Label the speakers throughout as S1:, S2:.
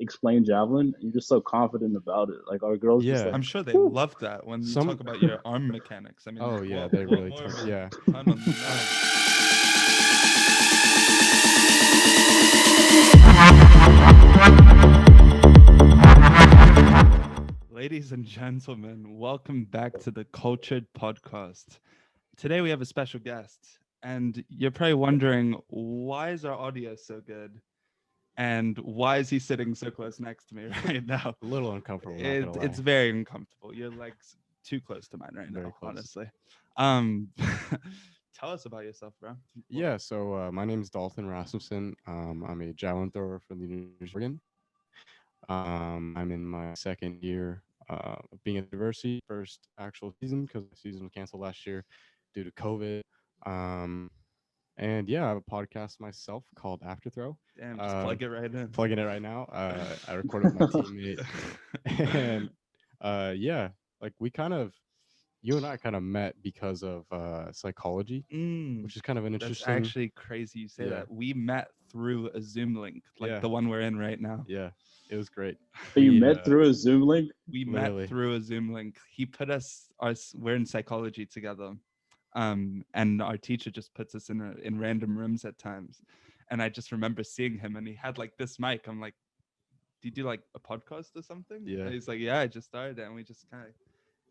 S1: explain javelin, you're just so confident about it. Like our girls just
S2: Yeah.
S1: like,
S3: I'm sure they
S1: "Woo."
S3: love that when you
S2: Some-
S3: talk about your arm mechanics. I mean,
S2: Oh yeah,
S3: what,
S2: they
S3: what
S2: really
S3: more
S2: turn.
S3: of a
S2: Yeah.
S3: ton on the nose. Ladies and gentlemen, welcome back to the Cultured Podcast. Today we have a special guest, and you're probably wondering, why is our audio so good? And why is he sitting so close next to me right now?
S2: A little uncomfortable. Not gonna lie.
S3: It's very uncomfortable. Your legs too close to mine right
S2: Very
S3: now,
S2: close.
S3: honestly. Tell us about yourself, bro.
S2: Yeah. So my name is Dalton Rasmussen. I'm a javelin thrower from the University of Oregon. I'm in my second year of being at the university. First actual season because the season was canceled last year due to COVID. Um, and yeah, I have a podcast myself called After Throw.
S3: Damn, just plug it right in.
S2: Plugging it right now. I recorded with my teammate, and yeah, like you and I kind of met because of psychology, which is kind of an
S3: That's
S2: interesting.
S3: actually crazy you say
S2: Yeah.
S3: that. We met through a Zoom link, like
S2: Yeah.
S3: the one we're in right now.
S2: Yeah, it was great.
S1: So you
S2: We,
S1: met through a Zoom link.
S3: We
S2: Literally.
S3: met through a Zoom link. He put us we're in psychology together. And our teacher just puts us in random rooms at times. And I just remember seeing him and he had like this mic. I'm like, do you do like a podcast or something?
S2: Yeah.
S3: And he's like, yeah, I just started it. And we just kind of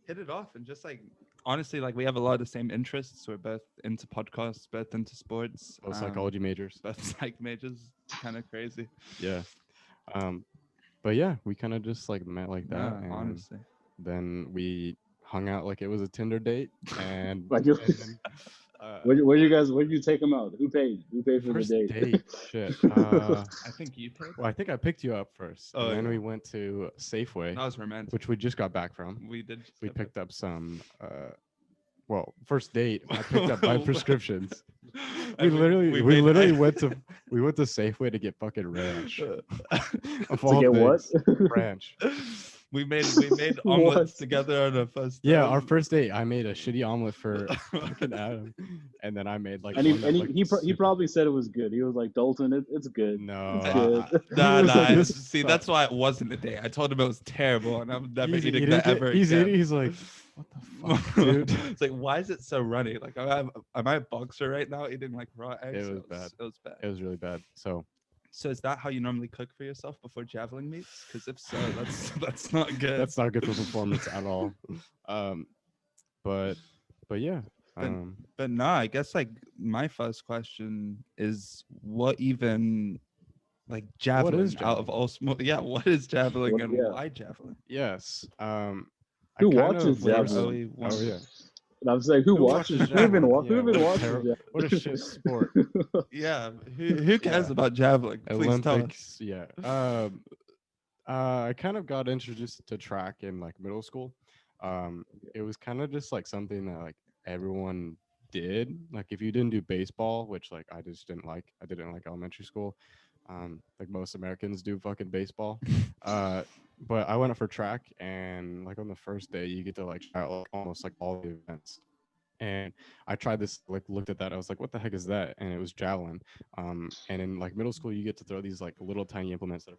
S3: hit it off. And just like, honestly, like we have a lot of the same interests. We're both into podcasts, both into sports.
S2: both psychology majors.
S3: Both psych majors. Kind of crazy.
S2: Yeah. But yeah, we kind of just like met like that,
S3: Yeah,
S2: and
S3: honestly.
S2: then we hung out like it was a Tinder date, and,
S1: Like you-
S2: and then,
S1: Where did you take them out? Who paid? Who paid for the
S2: first
S1: date?
S2: date, shit.
S3: I think you paid.
S2: Well, I think I picked you up first,
S3: Oh,
S2: and then
S3: yeah.
S2: we went to Safeway,
S3: That was romantic.
S2: which we just got back from.
S3: We did.
S2: We picked up some. Well, first date, I picked up my prescriptions. We literally went to Safeway to get fucking ranch. Of
S1: To
S2: all
S1: get what?
S2: things, ranch.
S3: We made omelets
S1: What?
S3: together on a first.
S2: Yeah, our first date, I made a shitty omelet for fucking Adam, and then I made like.
S1: And
S2: one that, like,
S1: he
S2: super-
S1: probably said it was good. He was like, Dalton, it's good.
S2: No,
S1: It's good.
S3: Nah,
S2: was like, this
S3: see,
S2: sucks.
S3: that's why it wasn't a date. I told him it was terrible, and I'm never
S2: he's
S3: eating
S2: eating
S3: that
S2: it,
S3: ever
S2: he's
S3: again.
S2: eating. He's like, what the fuck, dude?
S3: It's like, why is it so runny? Like, am I a boxer right now eating like raw eggs?
S2: It was bad.
S3: It was bad.
S2: It was really bad. So
S3: So is that how you normally cook for yourself before javelin meets? Because if so, that's not good.
S2: that's not good for performance at all. But yeah.
S3: But nah, I guess like my first question is what even like javelin,
S2: is
S3: out of all what is javelin
S1: What-
S3: and
S1: yeah.
S3: why javelin?
S2: Yes.
S1: Who
S2: I kind
S1: watches
S2: of learned-
S1: Javelin?
S2: Oh yeah.
S1: And I was like, who
S2: Who
S1: watches?
S2: watches
S1: Who even
S2: Javelin?
S1: who even
S2: Yeah,
S1: watches?
S2: terrible-
S1: Javelin?
S2: What a shit sport.
S3: Yeah, who cares
S2: Yeah.
S3: about javelin? Please tell us.
S2: Olympics. Yeah. I kind of got introduced to track in like middle school. It was kind of just like something that like everyone did. Like if you didn't do baseball, which like I just didn't like. I didn't like elementary school. Like most Americans do fucking baseball. But I went up for track, and like on the first day, you get to like try out like, almost like all the events. And I tried this, like looked at that. I was like, what the heck is that? And it was javelin. And in like middle school, you get to throw these like little tiny implements that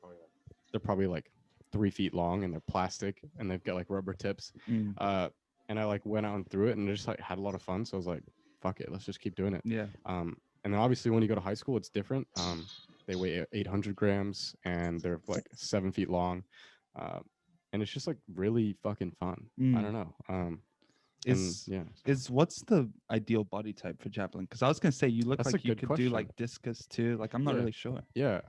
S2: are probably like 3 feet long, and they're plastic, and they've got like rubber tips. And I like went out and threw it, and just like had a lot of fun. So I was like, fuck it, let's just keep doing it.
S3: Yeah.
S2: And then obviously when you go to high school, it's different. They weigh 800 grams, and they're like 7 feet long. And it's just like really fucking fun. I don't know.
S3: Is what's the ideal body type for javelin? Because I was gonna say you look
S2: That's
S3: like
S2: a
S3: you
S2: good
S3: could
S2: question.
S3: do like discus too. Like I'm not
S2: Yeah.
S3: really sure.
S2: Yeah.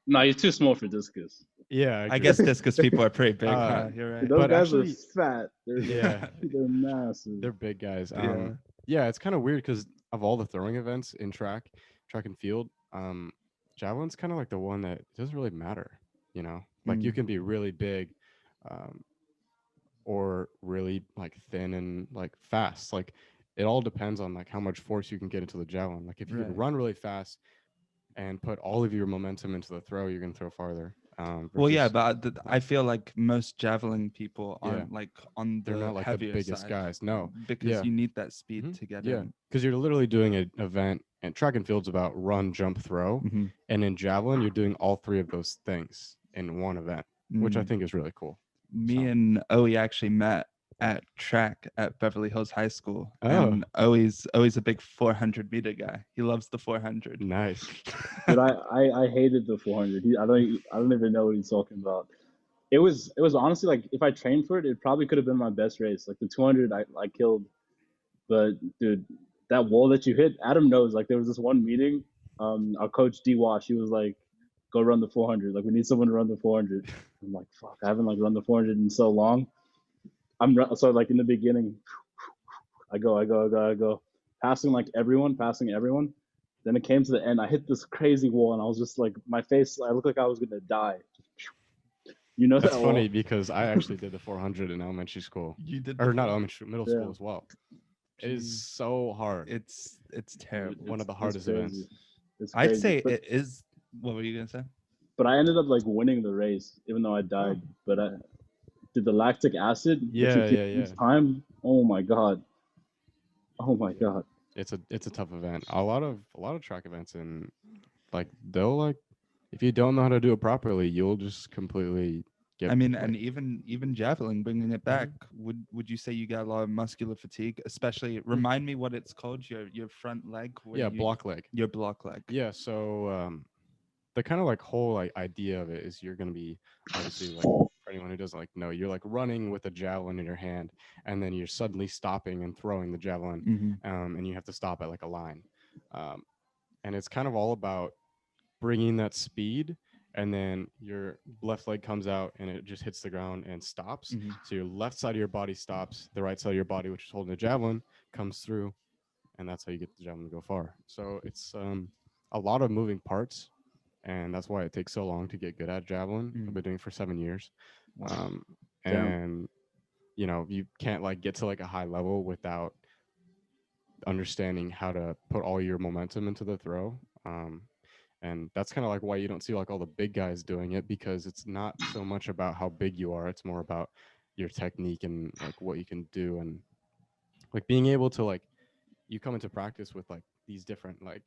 S1: No, you're too small for discus.
S2: Yeah.
S3: I guess discus people are pretty big. Huh? You're right.
S1: Those
S2: But
S1: guys
S2: actually-
S1: are fat. They're
S2: Yeah.
S1: they're massive.
S2: They're big guys.
S3: Yeah.
S2: Yeah, it's kind of weird because of all the throwing events in track and field, javelin's kind of like the one that doesn't really matter, you know? Like you can be really big or really like thin and like fast. Like it all depends on like how much force you can get into the javelin. Like if you can
S3: Right.
S2: run really fast and put all of your momentum into the throw, you're gonna throw farther.
S3: Well, yeah,
S2: versus-
S3: but I feel like most javelin people
S2: Yeah.
S3: aren't like on
S2: they're
S3: the
S2: not like the
S3: heavier
S2: biggest
S3: side
S2: guys. No,
S3: because
S2: yeah.
S3: you need that speed
S2: Mhm.
S3: to get
S2: Yeah,
S3: in.
S2: because you're literally doing an event, and track and field's about run, jump, throw,
S3: Mhm.
S2: and in javelin you're doing all three of those things in one event, which I
S3: Mm.
S2: think is really cool.
S3: Me
S2: So-
S3: and Owie actually met at track at Beverly Hills High School.
S2: Oh.
S3: And Owie's a big 400-meter guy. He loves the 400.
S2: Nice.
S1: Dude, I hated the 400. I don't even know what he's talking about. It was honestly like if I trained for it, it probably could have been my best race. Like the 200, I killed, but dude, that wall that you hit, Adam knows. Like there was this one meeting, our coach D Wash, he was like, "Go run the 400. Like we need someone to run the 400." I'm like, "Fuck, I haven't like run the 400 in so long." So like in the beginning, I go, passing everyone. Then it came to the end. I hit this crazy wall, and I was just like, my face. I looked like I was gonna die. You know
S2: That's
S1: that
S2: funny
S1: wall?
S2: because I actually did the 400 in elementary school,
S3: You did
S2: or
S3: the
S2: not
S3: 400?
S2: elementary, middle
S1: Yeah.
S2: school as well. It is
S3: Jeez.
S2: so hard.
S3: It's terrible.
S2: One of the
S1: It's
S2: hardest
S1: crazy.
S2: events.
S1: It's
S3: I'd
S1: crazy.
S3: say
S1: but,
S3: it is. What were you gonna say?
S1: but I ended up like winning the race, even though I died. But I did the lactic acid. that you
S2: Yeah,
S1: take
S2: yeah,
S1: each
S2: yeah.
S1: time. Oh my god. Oh my
S2: Yeah.
S1: god.
S2: It's a tough event. A lot of track events, and like they'll like if you don't know how to do it properly, you'll just completely get.
S3: I mean,
S2: like,
S3: and even javelin, bringing it back, would you say you got a lot of muscular fatigue? Especially, remind me what it's called. Your front leg. Where
S2: yeah,
S3: you,
S2: block leg.
S3: Your block leg.
S2: Yeah, so the kind of like whole like idea of it is you're gonna be obviously like for anyone who doesn't like know, you're like running with a javelin in your hand, and then you're suddenly stopping and throwing the javelin,
S3: Mm-hmm.
S2: and you have to stop at like a line, and it's kind of all about bringing that speed, and then your left leg comes out and it just hits the ground and stops.
S3: Mm-hmm.
S2: So your left side of your body stops, the right side of your body, which is holding the javelin, comes through, and that's how you get the javelin to go far. So it's a lot of moving parts, and that's why it takes so long to get good at javelin. I've been doing it for 7 years. And you know, you can't like get to like a high level without understanding how to put all your momentum into the throw. And that's kind of like why you don't see like all the big guys doing it, because it's not so much about how big you are, it's more about your technique and like what you can do, and like being able to like you come into practice with like these different like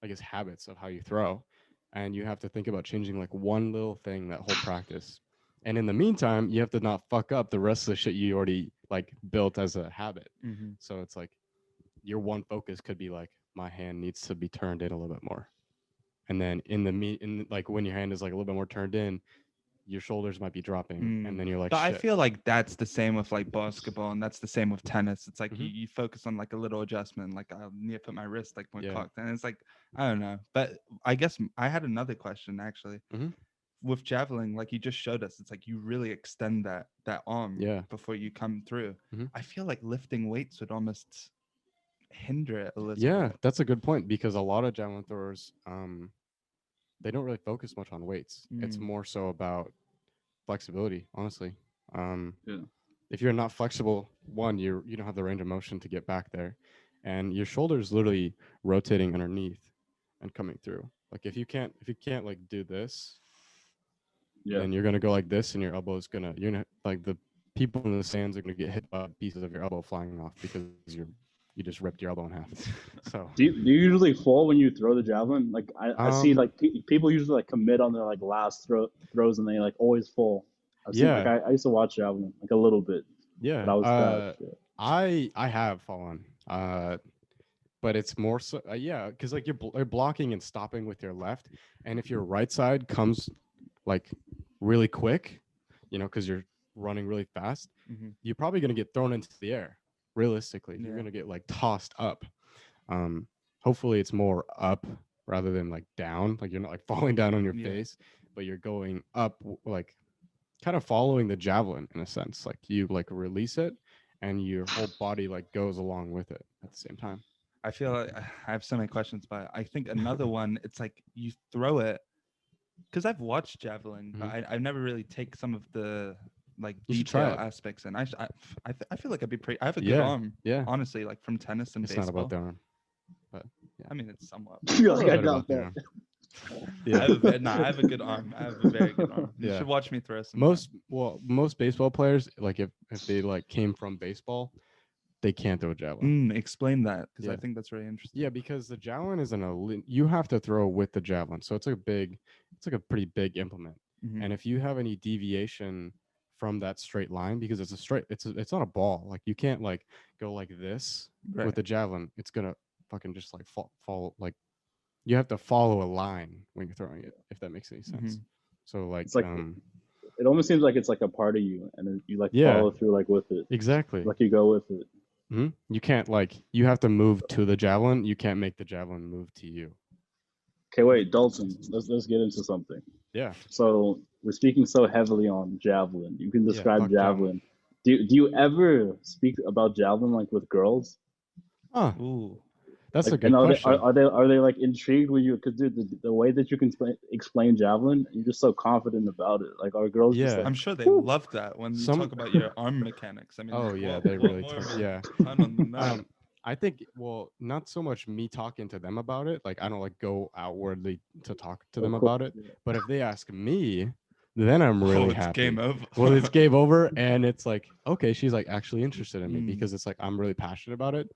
S2: I guess habits of how you throw, and you have to think about changing like one little thing that whole practice, and in the meantime you have to not fuck up the rest of the shit you already like built as a habit. So it's like your one focus could be like, my hand needs to be turned in a little bit more, and then in like when your hand is like a little bit more turned in, your shoulders might be dropping, and then you're like,
S3: But I
S2: shit.
S3: feel like that's the same with like basketball, and that's the same with tennis. It's like
S2: Mhm.
S3: you focus on like a little adjustment, like I need to put my wrist like more
S2: Yeah.
S3: cocked, and it's like I don't know. But I guess I had another question actually.
S2: Mhm.
S3: With javelin, like you just showed us, it's like you really extend that arm
S2: Yeah.
S3: before you come through.
S2: Mhm.
S3: I feel like lifting weights would almost hinder it a little
S2: Yeah,
S3: bit.
S2: that's a good point, because a lot of javelin throwers, they don't really focus much on weights. It's more so about flexibility, honestly.
S1: Yeah.
S2: If you're not flexible, one, you don't have the range of motion to get back there, and your shoulders literally rotating underneath and coming through. Like if you can't like do this,
S1: Yeah.
S2: then you're gonna go like this, and your elbow is gonna like the people in the stands are gonna get hit by pieces of your elbow flying off because you just ripped your elbow in half. So
S1: Do you usually fall when you throw the javelin? Like I see like people usually like commit on their like last throws, and they like always fall. I've seen like I used to watch javelin like a little bit.
S2: Yeah,
S1: But I was trash. Yeah.
S2: I have fallen, but it's more so yeah, because like you're blocking and stopping with your left, and if your right side comes like really quick, you know, because you're running really fast, you're probably gonna get thrown into the air. Realistically, you're gonna get like tossed up. Hopefully, it's more up rather than like down. Like you're not like falling down on your face, but you're going up like kind of following the javelin in a sense. Like you like release it, and your whole body like goes along with it at the same time.
S3: I feel like I have so many questions, but I think another one, it's like you throw it, because I've watched javelin, but I've never really take some of the like
S2: You should try
S3: detail
S2: it.
S3: aspects, and I feel like I'd be pretty. I have a good
S2: Yeah,
S3: arm,
S2: yeah.
S3: honestly, like from tennis and
S2: It's
S3: baseball.
S2: not about the arm, but yeah.
S3: I mean, it's somewhat.
S1: You're
S2: A
S1: like,
S2: little
S1: I
S2: bit
S1: doubt
S2: about the
S1: that.
S2: arm. Yeah.
S3: I have a good arm. I have a very good arm. You
S2: Yeah.
S3: should watch me throw some.
S2: Most baseball players, like if they like came from baseball, they can't throw a javelin.
S3: Explain that, because I
S2: Yeah.
S3: think that's very interesting.
S2: Yeah, because the javelin is you have to throw with the javelin, so it's like a pretty big implement.
S3: Mhm.
S2: And if you have any deviation from that straight line, because it's not a ball. Like you can't like go like this
S3: Right.
S2: with the javelin. It's gonna fucking just like fall like you have to follow a line when you're throwing it, if that makes any sense. So like
S1: It's like it almost seems like it's like a part of you, and then you like follow through like with it.
S2: Exactly.
S1: Like you go with it.
S2: You can't like you have to move to the javelin. You can't make the javelin move to you.
S1: Okay, wait, Dalton. Let's get into something.
S2: Yeah.
S1: So we're speaking so heavily on javelin. You can describe
S2: fuck
S1: javelin. Do you ever speak about javelin like with girls?
S3: Ooh.
S2: That's
S1: like,
S2: a good question.
S1: Are they like intrigued when you? Because dude, the way that you can explain javelin, you're just so confident about it. Like our girls, just like,
S3: I'm sure they love that when you talk about your arm mechanics. I mean,
S2: oh yeah, they really I think, well, not so much me talking to them about it. Like I don't like go outwardly to talk to them about it. But if they ask me, then I'm really happy.
S3: Game over.
S2: Well, it's game over, and it's like, okay, she's like actually interested in me because it's like I'm really passionate about it.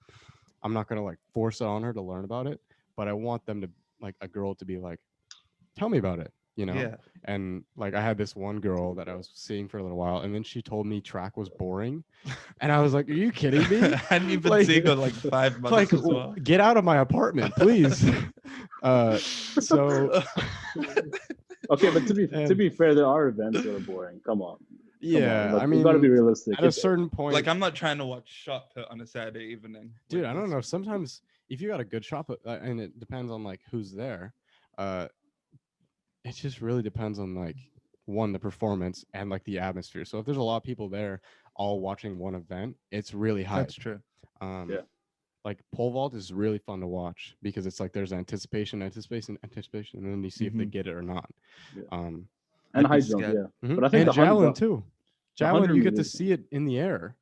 S2: I'm not gonna like force it on her to learn about it, but I want them to like a girl to be like, tell me about it, you know?
S3: Yeah.
S2: And like I had this one girl that I was seeing for a little while, and then she told me track was boring, and I was like, "Are you kidding me?"
S3: And you've been seeing her like 5 months
S2: like,
S3: as well.
S2: Get out of my apartment, please. So.
S1: Okay, but to be fair, there are events that are boring. Come on.
S2: Yeah,
S1: like,
S2: I mean,
S1: you gotta be realistic.
S2: At a certain point,
S3: like I'm not trying to watch shot put on a Saturday evening.
S2: Dude, I don't know. Sometimes if you got a good shot put, and it depends on like who's there. It just really depends on like the performance and like the atmosphere. So if there's a lot of people there all watching one event, it's really high.
S3: That's true.
S2: Like pole vault is really fun to watch because it's like there's anticipation, and then you see if they get it or not.
S1: And high jump,
S2: But I think javelin too. Javelin, you get to see it in the air,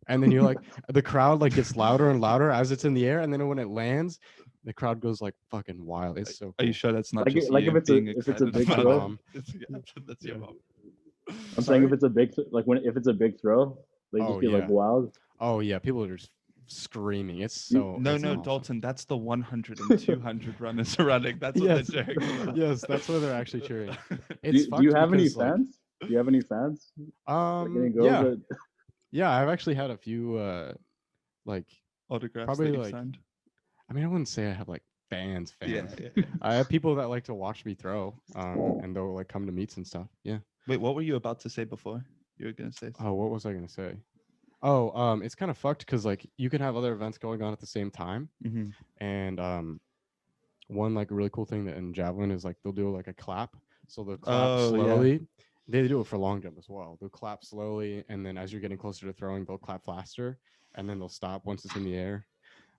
S2: and then you're like, the crowd like gets louder and louder as it's in the air, and then when it lands, the crowd goes like fucking wild. It's so cool.
S3: Are you sure that's not
S1: like
S3: just
S1: like
S3: you
S1: if it's a big throw?
S3: That's your mom.
S1: I'm saying if it's a big if it's a big throw, they just get like wild.
S2: Oh yeah, people are just screaming. It's so
S3: no,
S2: awesome.
S3: Dalton, that's the 100 and 200 runners running. That's what they're cheering about.
S2: Yes, that's what they're actually cheering.
S1: Do you have any fans? Do you have any fans?
S2: Yeah, I've actually had a few like
S3: autographs
S2: probably
S3: that
S2: like
S3: signed.
S2: I mean, I wouldn't say I have like fans.
S3: Yeah.
S2: I have people that like to watch me throw, and they'll like come to meets and stuff. Yeah.
S3: Wait, what were you about to say before? You were gonna say something.
S2: Oh, what was I gonna say? Oh, it's kind of fucked because like you can have other events going on at the same time, and one like really cool thing that in javelin is like they'll do like a clap, so they'll clap slowly. Yeah. They do it for long jump as well. They'll clap slowly, and then as you're getting closer to throwing, they'll clap faster, and then they'll stop once it's in the air.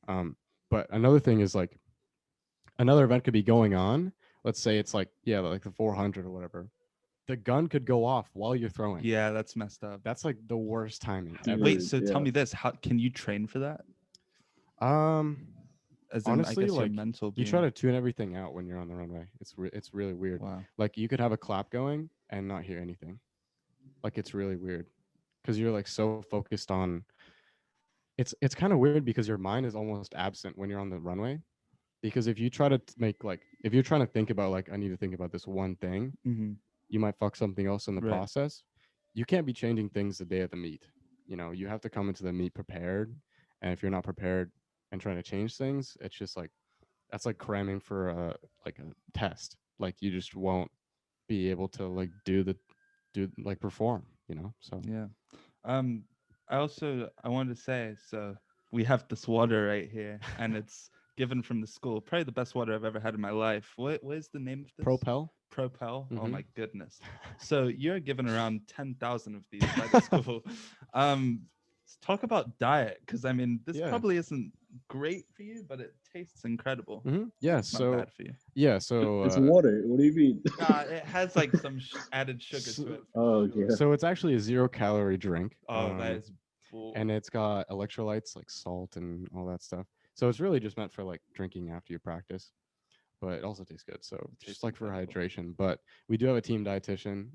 S2: But another thing is like another event could be going on. Let's say it's like like the 400 or whatever. The gun could go off while you're throwing.
S3: Yeah, that's messed up.
S2: That's like the worst timing ever.
S3: Wait, so tell me this: how can you train for that? As in,
S2: honestly,
S3: I guess
S2: like
S3: mental
S2: you try to tune everything out when you're on the runway. It's really weird.
S3: Wow.
S2: Like you could have a clap going and not hear anything. Like it's really weird because you're like so focused on. It's kind of weird because your mind is almost absent when you're on the runway. Because if you try to if you're trying to think about like I need to think about this one thing, you might fuck something else in the process. You can't be changing things the day of the meet. You know, you have to come into the meet prepared, and if you're not prepared and trying to change things, it's just like that's like cramming for a test. Like you just won't be able to like perform. You know, so
S3: yeah. I wanted to say, so we have this water right here, and it's given from the school. Probably the best water I've ever had in my life. What is the name of this?
S2: Propel.
S3: Oh my goodness. So you're given around 10,000 of these by the school. Let's talk about diet, because I mean this probably isn't great for you, but it tastes incredible.
S2: Yeah,
S3: it's
S2: so
S3: not bad for you.
S2: Yeah, so
S1: it's water. What do you mean?
S3: It has like some added sugar to it.
S1: Oh, okay.
S2: So it's actually a 0-calorie drink.
S3: Oh, that is bull.
S2: And it's got electrolytes like salt and all that stuff. So it's really just meant for like drinking after you practice. but it also tastes good. So
S3: Tastes
S2: just like for
S3: incredible.
S2: hydration. But we do have a team dietitian,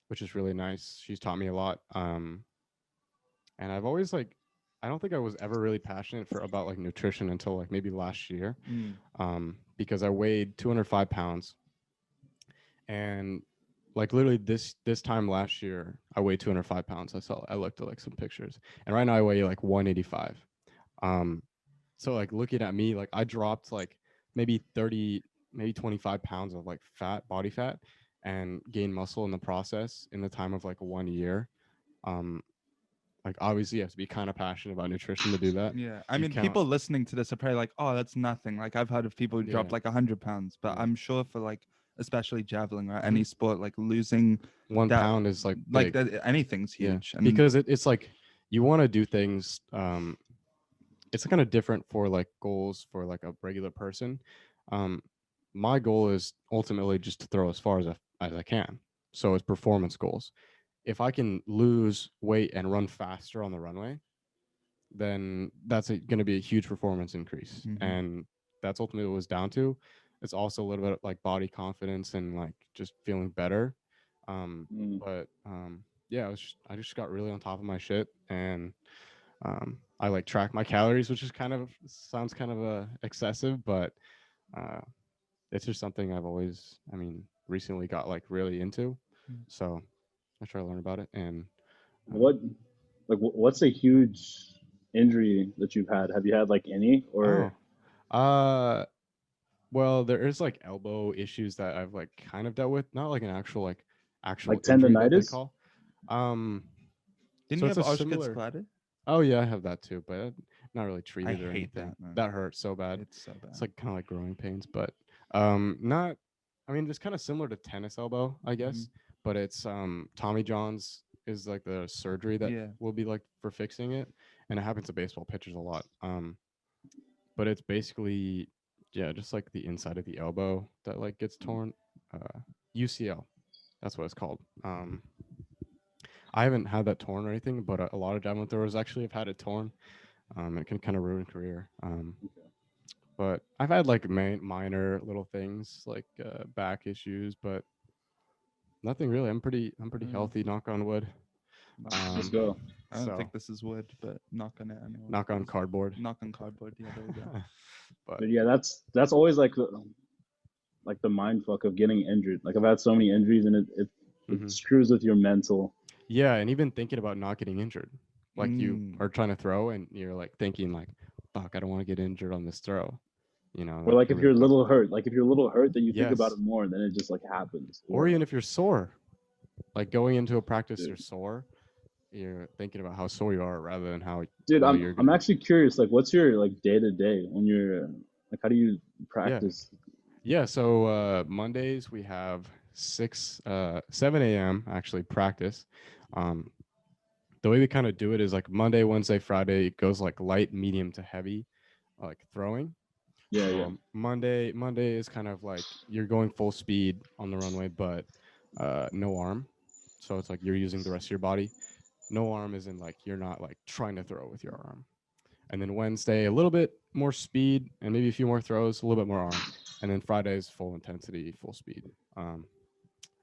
S2: which is really nice. She's taught me a lot. And I've always like, I don't think I was ever really passionate about like nutrition until like maybe last year, because I weighed 205 pounds, and like literally this time last year I weighed 205 pounds. I looked at like some pictures, and right now I weigh like 185. So like looking at me, like I dropped like maybe 30, maybe 25 pounds of like body fat, and gained muscle in the process in the time of like 1 year. Like obviously you have to be kind of passionate about nutrition to do that.
S3: Yeah, I
S2: You
S3: mean,
S2: can't.
S3: people listening to this are probably like, "Oh, that's nothing." Like I've heard of people who dropped
S2: Yeah.
S3: like 100 pounds, but
S2: Yeah.
S3: I'm sure for like, especially javelin or any sport, like losing
S2: 1
S3: that,
S2: pound is like
S3: like
S2: big.
S3: that, anything's
S2: Yeah,
S3: huge. And
S2: because it's like you want to do things. It's kind of different for like goals for like a regular person. My goal is ultimately just to throw as far as I can. So it's performance goals. If I can lose weight and run faster on the runway, then that's going to be a huge performance increase. And that's ultimately what it was down to. It's also a little bit like body confidence and like just feeling better. But yeah, I just got really on top of my shit, and I like track my calories, which is sounds kind of excessive, but it's just something I've always, recently got like really into. So I try to learn about it. And
S1: what's a huge injury that you've had? Have you had like any or?
S2: Well, there is like elbow issues that I've like kind of dealt with, not like an actual
S1: Like
S2: injury that they
S1: tendonitis?
S2: call.
S3: didn't
S2: So
S3: you
S2: it's
S3: have
S2: a
S3: Osgood
S2: similar.
S3: splatted?
S2: Oh yeah, I have that too, but not really
S3: I
S2: treated or
S3: hate
S2: anything.
S3: that, man.
S2: That hurts so bad.
S3: It's so bad.
S2: It's like kind of like growing pains, but not. I mean, it's kind of similar to tennis elbow, I guess, but it's Tommy John's is like the surgery that will be like for fixing it, and it happens to baseball pitchers a lot. But it's basically just like the inside of the elbow that like gets torn. UCL, that's what it's called. I haven't had that torn or anything, but a lot of javelin throwers actually have had it torn. It can kind of ruin career. But I've had like minor little things like back issues, but nothing really. I'm pretty healthy. Knock on wood.
S1: Let's go.
S3: I don't think this is wood, but knock on it anyway.
S2: Knock on cardboard.
S3: Knock on cardboard. Yeah, there we go.
S1: But yeah, that's always like the mind fuck of getting injured. Like I've had so many injuries, and it screws with your mental.
S2: Yeah, and even thinking about not getting injured, like you are trying to throw, and you're like thinking like, "Fuck, I don't want to get injured on this throw." You know,
S1: or like if you're a little hurt, then you think about it more, and then it just like happens.
S2: Or even if you're sore, like going into a practice, you're sore. You're thinking about how sore you are rather than how.
S1: Dude, I'm actually curious. Like, what's your like day to day when you're like, how do you practice?
S2: Yeah. So Mondays we have 7 a.m. actually practice. The way we kind of do it is like Monday, Wednesday, Friday, it goes like light, medium to heavy, like throwing.
S1: Yeah.
S2: Monday is kind of like you're going full speed on the runway, but no arm. So it's like you're using the rest of your body. No arm is in like you're not like trying to throw with your arm. And then Wednesday, a little bit more speed and maybe a few more throws, a little bit more arm. And then Friday is full intensity, full speed.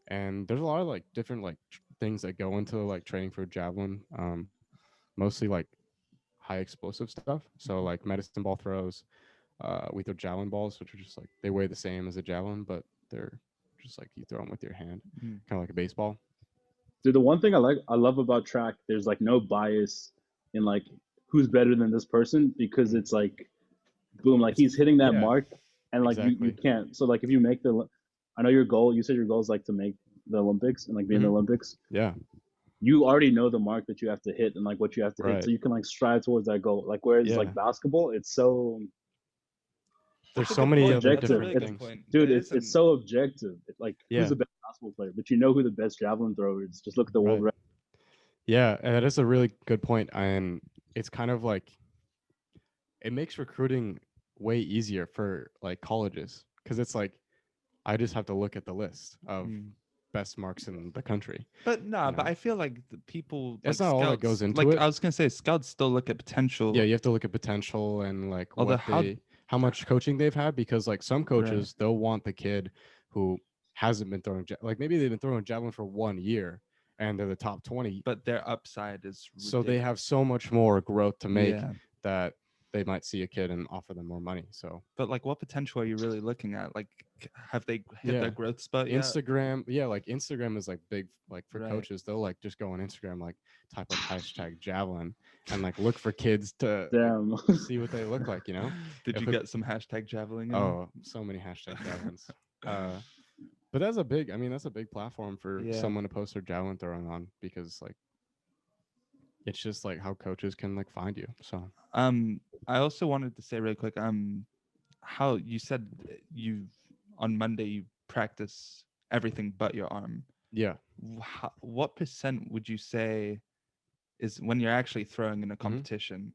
S2: And there's a lot of like different like things that go into like training for javelin. Mostly like high explosive stuff. So like medicine ball throws. We throw javelin balls, which are just like they weigh the same as a javelin, but they're just like you throw them with your hand, kind of like a baseball.
S1: Dude, the one thing I love about track, there's like no bias in like who's better than this person, because it's like, boom, like he's hitting that mark, and like you can't. So like if you make I know you said your goal is like to make the Olympics and like be in the Olympics.
S2: Yeah.
S1: You already know the mark that you have to hit and like what you have to hit, so you can like strive towards that goal. Like whereas like basketball, it's so
S2: there's so many other different things.
S1: Dude, it's so objective. It's like who's the best basketball player, but you know who the best javelin thrower is. Just look at the world record.
S2: Yeah, and that is a really good point. And it's kind of like it makes recruiting way easier for like colleges, because it's like I just have to look at the list of best marks in the country.
S3: But but I feel like the people.
S2: That's
S3: like
S2: not
S3: scouts,
S2: all that goes into
S3: like,
S2: it.
S3: I was gonna say, scouts still look at potential.
S2: Yeah, you have to look at potential and like
S3: Although
S2: what they how much coaching they've had, because like some
S3: Right.
S2: coaches, they'll want the kid who hasn't been throwing like maybe they've been throwing javelin for 1 year and they're the top 20,
S3: But their upside is
S2: so they have
S3: ridiculous.
S2: so much more growth to make
S3: Yeah.
S2: that they might see a kid and offer them more money. So
S3: But like, what potential are you really looking at? Like, have they hit
S2: Yeah.
S3: their growth spot yet?
S2: Instagram, yeah, like Instagram is like big, like for
S3: Right.
S2: coaches, they'll like just go on Instagram, like type up hashtag javelin and like look for kids to
S1: Damn.
S2: see what they look like, you know?
S3: Did
S2: If
S3: you
S2: a-
S3: get some hashtag javelin? In?
S2: Oh, so many hashtag javelins. But that's a big, I mean, that's a big platform for
S3: Yeah.
S2: someone to post their javelin throwing on, because like it's just like how coaches can like find you. So
S3: I also wanted to say really quick, how you said you on Monday you practice everything but your arm.
S2: yeah,
S3: What percent would you say is when you're actually throwing in a
S2: Mm-hmm.
S3: competition?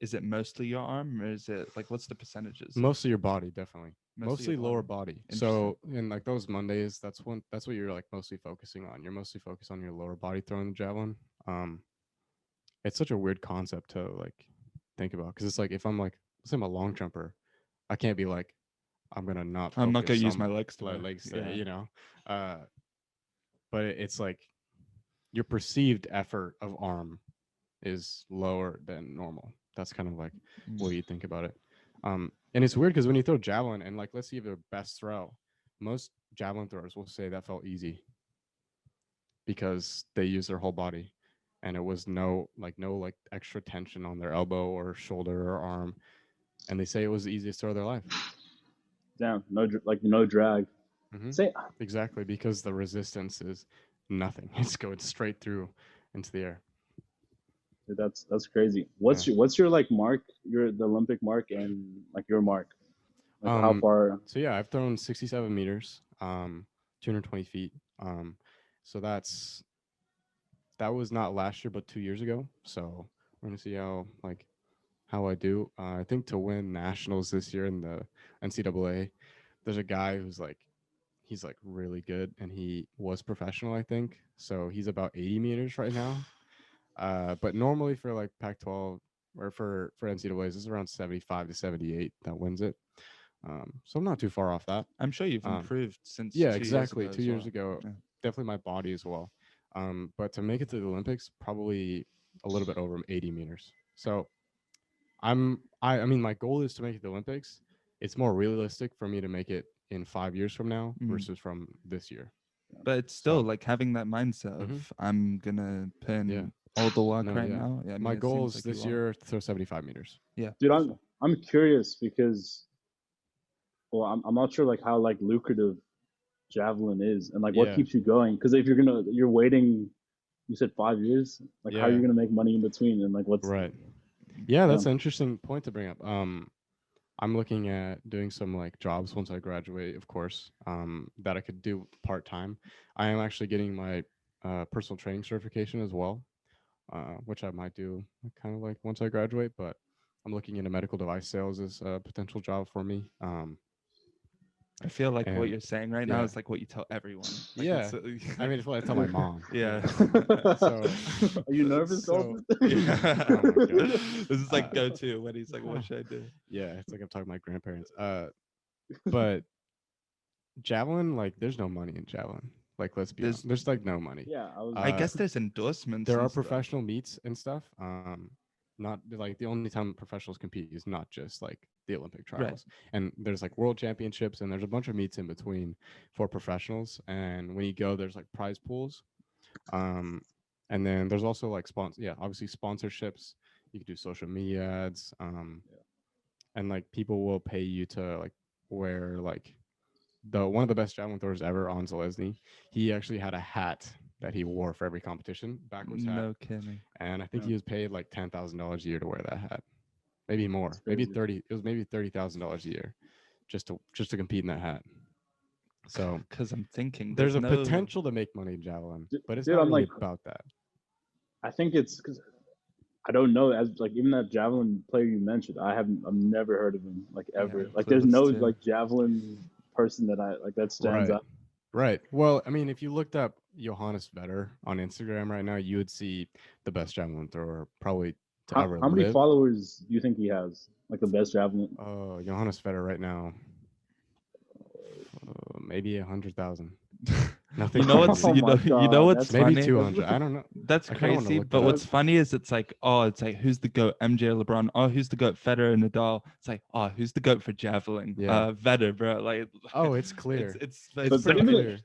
S3: Is it mostly your arm, or is it like what's the percentages?
S2: mostly your body, definitely.
S3: Mostly
S2: Mostly
S3: your
S2: lower
S3: body.
S2: body. So in like those Mondays, that's what you're like mostly focusing on. You're mostly focused on your lower body throwing the javelin. It's such a weird concept to like think about, because it's like if I'm like, let's say I'm a long jumper, I can't be like, I'm gonna not.
S3: I'm not gonna
S2: focus
S3: use
S2: on
S3: my legs
S2: my
S3: today.
S2: legs
S3: Yeah.
S2: today, you know. But it's like your perceived effort of arm is lower than normal. That's kind of like what you think about it. And it's weird because when you throw javelin and like, let's see if their best throw, most javelin throwers will say that felt easy because they use their whole body and it was no extra tension on their elbow or shoulder or arm. And they say it was the easiest throw of their life.
S1: Damn. No drag.
S2: Mhm.
S1: Say,
S2: Exactly, because the resistance is nothing. It's going straight through into the air.
S1: dude, that's crazy. What's your like mark? The Olympic mark and like your mark. Like how far?
S2: So yeah, I've thrown 67 meters, 220 feet. So that was not last year, but 2 years ago. So we're gonna see how I do. I think to win nationals this year in the NCAA, there's a guy who's like, he's like really good, and he was professional, I think. So he's about 80 meters right now. But normally for like Pac-12 or for NCAA's, it's around 75 to 78 that wins it. So I'm not too far off that.
S3: I'm sure you've improved since
S2: Yeah,
S3: 2
S2: exactly.
S3: years ago
S2: 2
S3: as
S2: years
S3: well.
S2: ago,
S3: Yeah.
S2: definitely my body as well. But to make it to the Olympics, probably a little bit over 80 meters. So I mean, my goal is to make it to the Olympics. It's more realistic for me to make it in 5 years from now versus from this year.
S3: But it's still
S2: So-
S3: like having that mindset of I'm gonna put in
S2: Yeah.
S3: all the work
S2: No,
S3: right
S2: yeah.
S3: now. Yeah, I mean,
S2: My
S3: it
S2: goal
S3: seems
S2: is
S3: like you
S2: this
S3: are.
S2: year to throw 75 meters.
S1: Dude, I'm curious because, well, I'm not sure like how like lucrative javelin is and like what
S2: Yeah.
S1: keeps you going. Because if you're waiting, you said 5 years. Like how are you
S2: Yeah.
S1: gonna make money in between and like what's
S2: Right. Yeah, that's an interesting point to bring up. I'm looking at doing some like jobs once I graduate, of course, that I could do part-time. I am actually getting my personal training certification as well, which I might do kind of like once I graduate, but I'm looking into medical device sales as a potential job for me.
S3: I feel like what
S2: and-
S3: you're saying right now
S2: yeah.
S3: is like what you tell everyone. Like
S2: Yeah.
S3: it's,
S2: I mean, it's what I tell my mom.
S3: yeah.
S2: So,
S1: Are you nervous,
S2: so
S1: Dalton?
S3: Yeah.
S2: Oh my God.
S3: This is like go-to when he's like, "What should I do?"
S2: yeah, it's like I'm talking to my grandparents. But javelin, like, there's no money in javelin. Like, let's be honest, there's like no money.
S1: Yeah,
S3: I guess there's endorsements.
S2: There
S3: and
S2: are
S3: stuff.
S2: professional meets and stuff. Not like the only time professionals compete is not just like the Olympic trials. And there's like world championships and there's a bunch of meets in between for professionals. And when you go, there's like prize pools. And then there's also like obviously sponsorships. You can do social media ads. And like people will pay you to like wear like one of the best javelin throwers ever, on Zalesny. He actually had a hat that he wore for every competition, backwards hat.
S3: No kidding.
S2: And I think he was paid like $10,000 a year to wear that hat, maybe more, maybe 30. It was maybe $30,000 a year just to compete in that hat. So
S3: because I'm thinking
S2: there's a potential to make money in javelin, but it's not really about that.
S1: I think it's because I don't know, as like even that javelin player you mentioned, I've never heard of him like ever. Like there's no like javelin person that stands out.
S2: Right. Well, I mean, if you looked up Johannes Vetter on Instagram right now, you would see the best javelin thrower probably to ever
S1: How many
S2: live.
S1: followers do you think he has? Like the best javelin?
S2: Johannes Feder right now, maybe 100,000. Nothing
S3: You know what's
S2: crazy.
S3: you know
S1: my
S3: you know
S1: God,
S3: what's
S1: that's
S2: Maybe
S3: funny?
S2: 200. I don't know.
S3: That's
S2: I kinda wanna
S3: crazy.
S2: look
S3: But
S2: that
S3: what's
S2: up.
S3: funny is it's like who's the goat? MJ, LeBron. Oh, who's the goat? Federer and Nadal. It's like who's the goat for javelin?
S2: Yeah.
S3: Federer, bro. Like
S2: Oh, it's clear.
S3: it's
S2: It's
S1: But
S2: pretty
S1: even
S2: clear.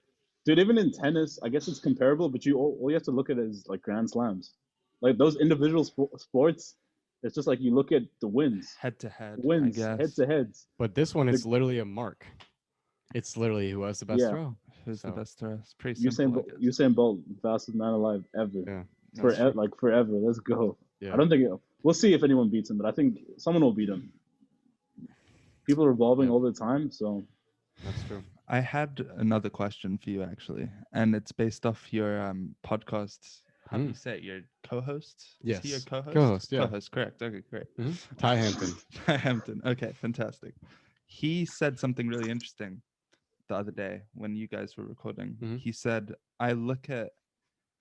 S1: dude, even in tennis, I guess it's comparable. But all you have to look at is like Grand Slams, like those individual sports. It's just like you look at the wins,
S3: head to head. I
S1: wins,
S3: guess.
S1: head to heads.
S2: But this one,
S1: The-
S2: it's literally a mark. It's literally who has the best
S1: Yeah.
S2: throw.
S3: Who's the
S2: So,
S3: best thrower? It's pretty simple. I guess.
S1: Usain Bolt, fastest man alive ever,
S2: Yeah.
S3: That's true.
S1: like forever. Let's go.
S2: Yeah.
S1: I don't think we'll see if anyone beats him, but I think someone will beat him. People are evolving
S2: Yep.
S1: all the time, so
S2: That's true.
S3: I had another question for you actually, and it's based off your podcast. How do you say it? Your co-host? Is he your
S2: Yes.
S3: co-host?
S2: Co-host, yeah.
S3: Co-host, correct. Okay, great.
S2: Ty Hampton.
S3: Ty Hampton. Okay, fantastic. He said something really interesting the other day when you guys were recording. He said, I look at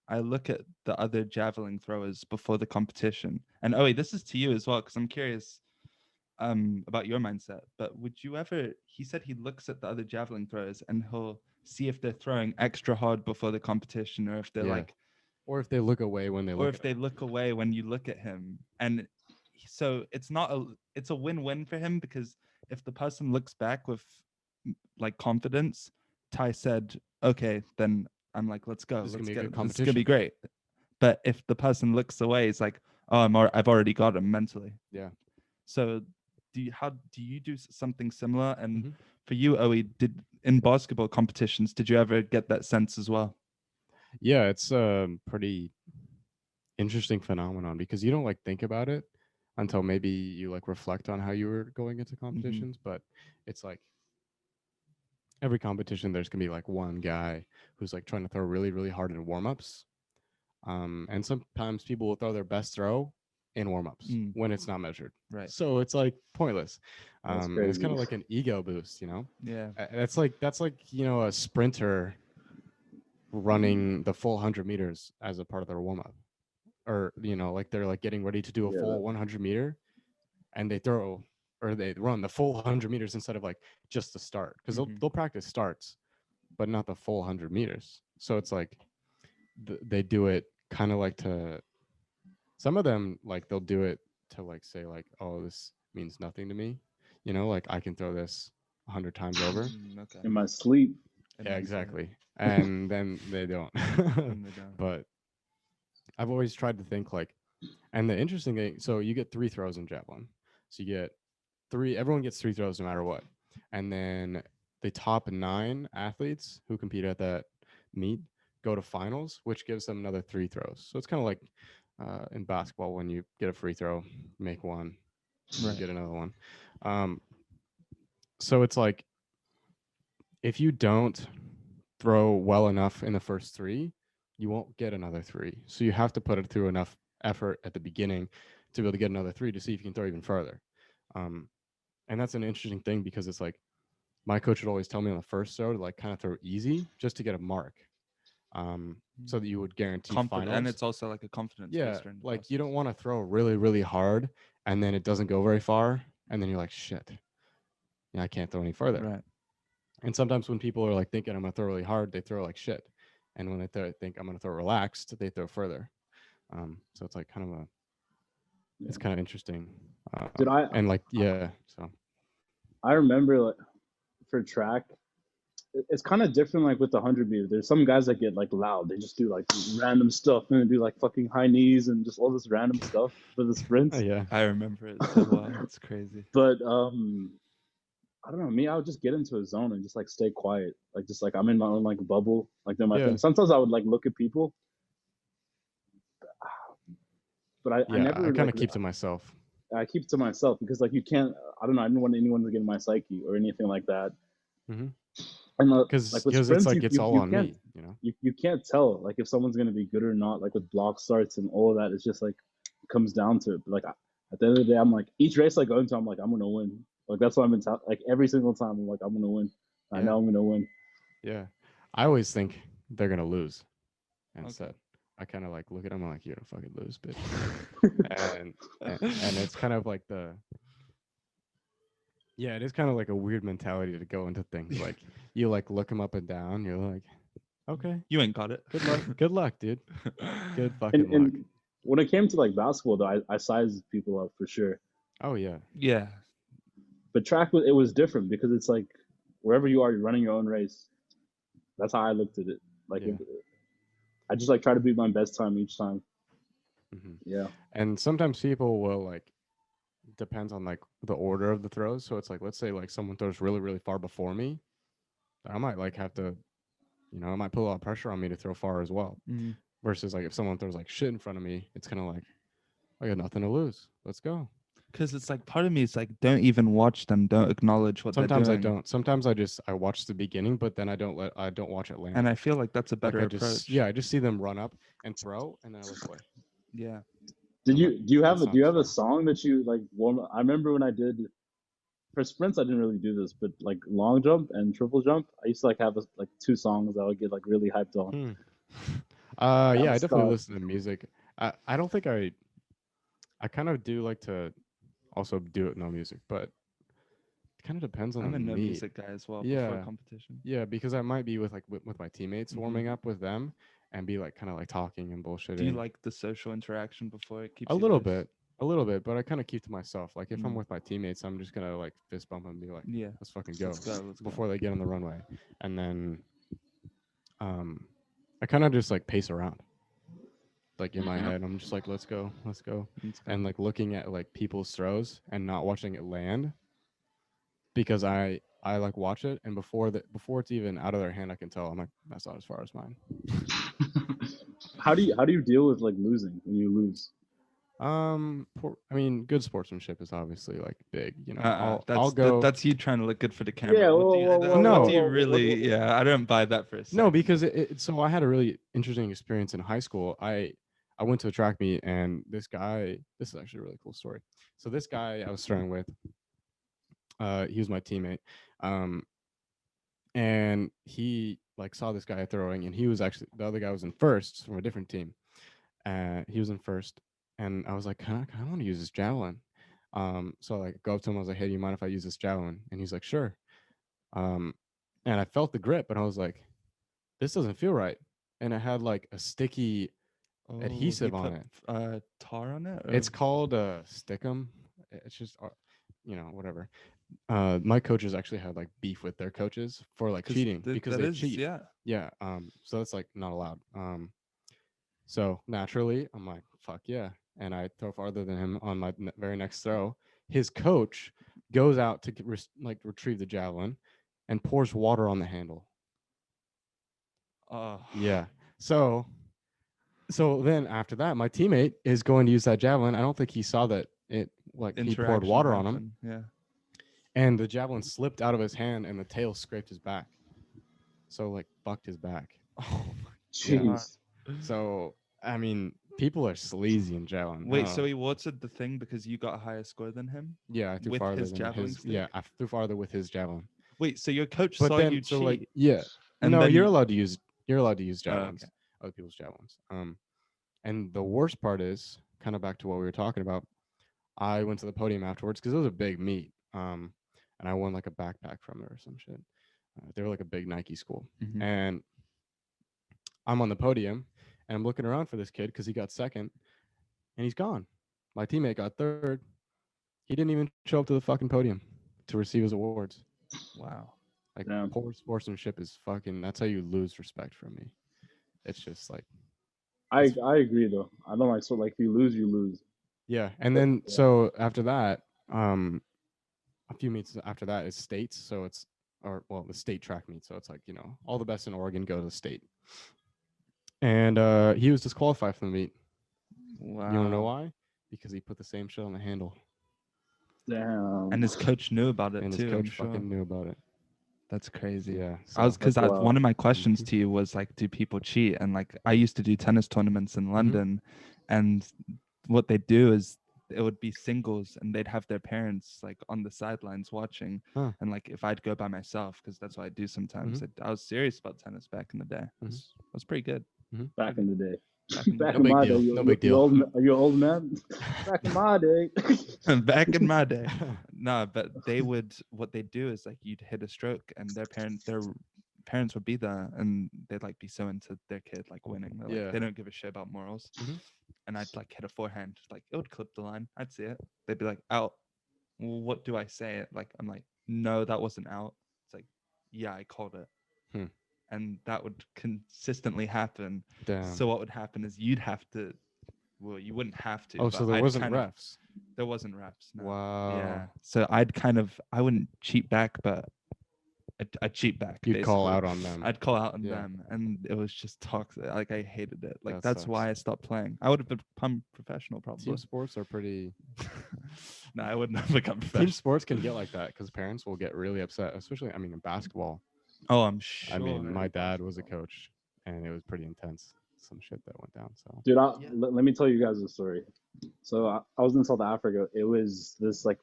S3: the other javelin throwers before the competition. And this is to you as well, because I'm curious about your mindset. But would you ever, he said he looks at the other javelin throwers and he'll see if they're throwing extra hard before the competition, or if they're like,
S2: or if they look away when they look
S3: or if they look away when you look at him. And so it's a win-win for him, because if the person looks back with like confidence, Ty said, okay, then I'm like, let's go. This is gonna be great. But if the person looks away, it's like, I've already got him mentally.
S2: Yeah.
S3: So do you do something similar? And for you, did in basketball competitions, did you ever get that sense as well?
S2: Yeah, it's a pretty interesting phenomenon, because you don't like think about it until maybe you like reflect on how you were going into competitions. But it's like every competition, there's gonna be like one guy who's like trying to throw really, really hard in warm-ups. And sometimes people will throw their best throw in warm-ups when it's not measured.
S3: Right.
S2: So it's like pointless.
S1: That's
S2: And it's kind of like an ego boost,
S3: Yeah.
S2: That's like a sprinter running the full 100 meters as a part of their warm-up, or like they're like getting ready to do a full 100 meter, and they run the full 100 meters instead of like just the start, because they'll practice starts but not the full 100 meters. So it's like they do it kind of like to, some of them, like they'll do it to like say like, oh, this means nothing to me, like I can throw this 100 times over
S1: in my sleep.
S2: Yeah, exactly. And then they don't. But I've always tried to think like, and the interesting thing, so you get 3 throws in javelin. So you get 3, everyone gets 3 throws no matter what. And then the top 9 athletes who compete at that meet go to finals, which gives them another 3 throws. So it's kind of like in basketball, when you get a free throw, make one, you get another one. So it's like, if you don't throw well enough in the first 3, you won't get another 3. So you have to put it through enough effort at the beginning to be able to get another 3 to see if you can throw even further. And that's an interesting thing, because it's like my coach would always tell me on the first throw to like kind of throw easy just to get a mark, so that you would guarantee finals.
S3: And it's also like a confidence.
S2: Yeah, like you don't want to throw really, really hard and then it doesn't go very far, and then you're like, shit, I can't throw any further.
S3: Right.
S2: And sometimes when people are like thinking I'm gonna throw really hard, they throw like shit. And when they think I'm gonna throw relaxed, they throw further. So it's like kind of it's kind of interesting.
S1: Dude,
S2: so
S1: I remember like for track, it's kind of different. Like with the 100 meter, there's some guys that get like loud. They just do like random stuff and they do like fucking high knees and just all this random stuff for the sprints.
S2: Yeah,
S3: I remember it so well. It's crazy.
S1: But I don't know. Me, I would just get into a zone and just like stay quiet. Like just like I'm in my own like bubble, like doing my thing. Sometimes I would like look at people, but I never.
S2: I kind of
S1: like,
S2: keep to myself.
S1: I keep it to myself because like you can't. I don't know. I didn't want anyone to get in my psyche or anything like that.
S2: Mm-hmm.
S1: And
S2: because
S1: like with sprints,
S2: it's like it's all on me.
S1: You can't tell like if someone's gonna be good or not. Like with block starts and all of that, it's just like it comes down to it. But like at the end of the day, I'm like each race I go into, I'm like I'm gonna win. Like that's what I've been like every single time. I'm like I'm gonna win. I know I'm gonna win.
S2: Yeah, I always think they're gonna lose, instead. I kind of like look at him like, you're gonna fucking lose, bitch. and, and it's kind of like it is kind of like a weird mentality to go into things. Like you like look him up and down. You're like, okay,
S3: You ain't got it.
S2: good luck, dude. Good
S1: And
S2: fucking luck.
S1: and when it came to like basketball though, I sized people up for sure.
S2: Oh yeah,
S3: Yeah.
S1: But track it was different because it's like wherever you are, you're running your own race. That's how I looked at it. Like
S2: Yeah.
S1: I just like try to beat my best time each time.
S2: hmm
S1: Yeah.
S2: And sometimes people will like depends on like the order of the throws. So it's like, let's say like someone throws really really far before me, I might like have to, it might put a lot of pressure on me to throw far as well.
S3: Mhm.
S2: Versus like if someone throws like shit in front of me, it's kind of like I got nothing to lose. Let's go.
S3: Because it's like part of me is like, don't even watch them. Don't acknowledge what
S2: Sometimes
S3: they're
S2: I
S3: doing.
S2: don't. Sometimes I watch the beginning, but then I don't watch it land.
S3: And I feel like that's a
S2: like
S3: better
S2: I
S3: approach.
S2: I just see them run up and throw, and then I look away.
S3: Yeah.
S1: Do you have
S2: That's
S1: a do you
S2: not
S1: have a
S2: fun.
S1: song that you like warm up? I remember when I did for sprints I didn't really do this, but like long jump and triple jump, I used to like have like two songs I would get like really hyped on.
S2: Hmm.
S1: I
S2: Yeah,
S1: haven't
S2: I definitely
S1: stopped.
S2: listen to music. I don't think I kind of do like to also do it no music, but it kind of depends on
S3: I'm
S2: the
S3: a no
S2: meet.
S3: music guy as well before a
S2: Yeah,
S3: competition.
S2: yeah, because I might be with like with my teammates
S3: Mhm.
S2: warming up with them and be like kind of like talking and bullshitting.
S3: Do you like the social interaction before it keeps
S2: a
S3: you
S2: little
S3: loose?
S2: bit, a little bit, but I kind of keep to myself. Like if I'm
S3: Mm.
S2: with my teammates, I'm just gonna like fist bump and be like,
S3: Yeah.
S2: let's fucking go
S3: Let's go. Let's go.
S2: before they get on the runway, and then I kind of just like pace around. Like in my head, I'm just like, let's go,
S3: Let's
S2: and
S3: go.
S2: like looking at like people's throws and not watching it land because I like watch it and before it's even out of their hand, I can tell I'm like that's not as far as mine.
S1: How do you deal with like losing when you lose?
S2: I mean, good sportsmanship is obviously like big. I'll
S3: That's
S2: go.
S3: that's you trying to look good for the camera.
S1: Yeah,
S3: What do you what
S2: No.
S3: do you really? Yeah, I don't buy that for a second.
S2: No, because so I had a really interesting experience in high school. I went to a track meet and this guy. This is actually a really cool story. So this guy I was throwing with, he was my teammate, and he like saw this guy throwing, and he was actually the other guy was in first from a different team. He was in first, and I was like, kind of want to use this javelin. So like go up to him, I was like, hey, do you mind if I use this javelin? And he's like, sure. And I felt the grip, and I was like, this doesn't feel right. And it had like a sticky adhesive
S3: he
S2: on
S3: put,
S2: it.
S3: tar on it.
S2: It's called stickum. It's just whatever. My coaches actually had like beef with their coaches for like cheating because they cheat.
S3: Yeah.
S2: Yeah. So that's like not allowed. So naturally, I'm like, fuck yeah, and I throw farther than him on my very next throw. His coach goes out to retrieve the javelin, and pours water on the handle. Yeah. So then after that, my teammate is going to use that javelin. I don't think he saw that it like he poured water on him.
S3: Yeah.
S2: And the javelin slipped out of his hand and the tail scraped his back. So like bucked his back.
S3: Oh
S1: Jeez.
S2: So I mean, people are sleazy in javelin.
S3: Wait, so he watered the thing because you got a higher score than him?
S2: Yeah, I threw
S3: with
S2: farther
S3: his
S2: than
S3: javelin
S2: his.
S3: stick?
S2: Yeah, I threw farther with his javelin.
S3: Wait, so your coach
S2: But
S3: saw
S2: then,
S3: you
S2: so
S3: cheat?
S2: like, yeah,
S3: And
S2: no,
S3: then
S2: you're allowed to use javelins,
S3: okay.
S2: other people's javelins. And the worst part is kind of back to what we were talking about. I went to the podium afterwards because it was a big meet. And I won like a backpack from it or some shit. They were like a big Nike school,
S3: Mhm.
S2: and I'm on the podium and I'm looking around for this kid because he got second, and he's gone. My teammate got third. He didn't even show up to the fucking podium to receive his awards.
S3: Wow.
S2: Like
S1: Damn.
S2: poor sportsmanship is fucking. That's how you lose respect from me. It's just like
S1: I agree though. I don't like so like if you lose, you lose.
S2: yeah. And then so after that, a few meets after that is states. So it's the state track meet. So it's like all the best in Oregon go to the state. And he was disqualified from the meet.
S3: Wow.
S2: You wanna know why? Because he put the same shit on the handle.
S1: Damn.
S3: And his coach knew about it
S2: And
S3: too.
S2: his coach
S3: I'm sure.
S2: fucking knew about it.
S3: That's crazy.
S2: Yeah.
S3: I was because
S1: wild.
S3: one of my questions to you was like, do people cheat? And like, I used to do tennis tournaments in London, and what they do is it would be singles, and they'd have their parents like on the sidelines watching.
S2: Huh.
S3: And like, if I'd go by myself, because that's what I do sometimes. I was serious about tennis back in the day. It was pretty good.
S1: Back in the day. Back
S2: No
S1: in
S2: big
S1: my
S2: deal.
S1: day,
S2: No big deal.
S1: Are you an old man? Back in my day.
S3: Back in my day. No, but what they do is like you'd hit a stroke and their parents would be there and they'd like be so into their kid like winning. They're like,
S2: Yeah.
S3: they don't give a shit about morals.
S2: Mhm.
S3: And I'd like hit a forehand, like it would clip the line. I'd see it. They'd be like, out. Well, what do I say? Like I'm like, no, that wasn't out. It's like, yeah, I called it.
S2: Hmm.
S3: And that would consistently happen.
S2: Damn.
S3: So what would happen is you'd have to. Well, you wouldn't have to.
S2: Oh,
S3: but
S2: so there
S3: I'd
S2: wasn't
S3: kind of-
S2: refs.
S3: There wasn't refs. No.
S2: Wow.
S3: Yeah. So I wouldn't cheat back, but I'd cheat back.
S2: You'd call
S3: basically.
S2: out on them.
S3: I'd call out on
S2: Yeah.
S3: them, and it was just toxic. Like I hated it. Like
S2: That
S3: that's
S2: sucks.
S3: why I stopped playing. I would have become professional probably.
S2: Team sports are pretty.
S3: No, I wouldn't have become
S2: Team
S3: professional.
S2: sports can get like that because parents will get really upset, especially in basketball.
S3: Oh, I'm sure.
S2: I mean, my dad was a coach, and it was pretty intense. Some shit that went down. So,
S1: Dude,
S3: Yeah.
S1: let me tell you guys a story. So I was in South Africa. It was this like